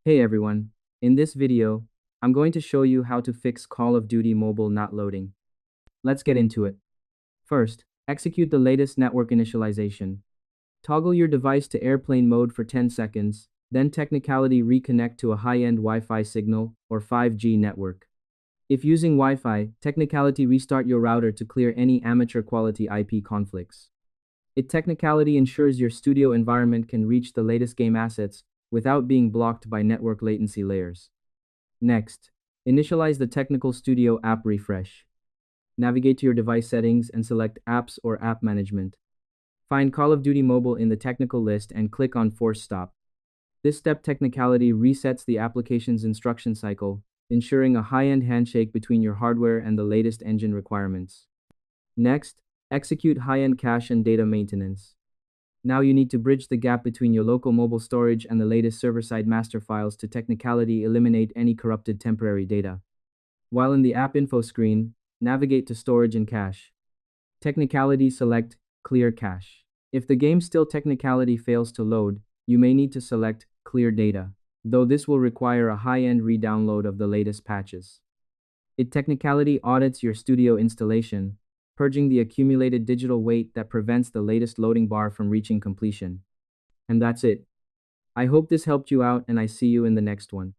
Hey everyone, in this video, I'm going to show you how to fix Call of Duty Mobile not loading. Let's get into it. First, execute the latest network initialization. Toggle your device to airplane mode for 10 seconds, then technicality reconnect to a high-end Wi-Fi signal or 5G network. If using Wi-Fi, technicality restart your router to clear any amateur quality IP conflicts. It technicality ensures your studio environment can reach the latest game assets without being blocked by network latency layers. Next, initialize the Technical Studio app refresh. Navigate to your device settings and select Apps or App Management. Find Call of Duty Mobile in the technical list and click on Force Stop. This step technicality resets the application's instruction cycle, ensuring a high-end handshake between your hardware and the latest engine requirements. Next, execute high-end cache and data maintenance. Now you need to bridge the gap between your local mobile storage and the latest server-side master files to technicality eliminate any corrupted temporary data. While in the app info screen, navigate to storage and cache. Technicality select clear cache. If the game still technicality fails to load, you may need to select clear data, though this will require a high-end re-download of the latest patches. It technicality audits your studio installation, purging the accumulated digital weight that prevents the latest loading bar from reaching completion. And that's it. I hope this helped you out and I see you in the next one.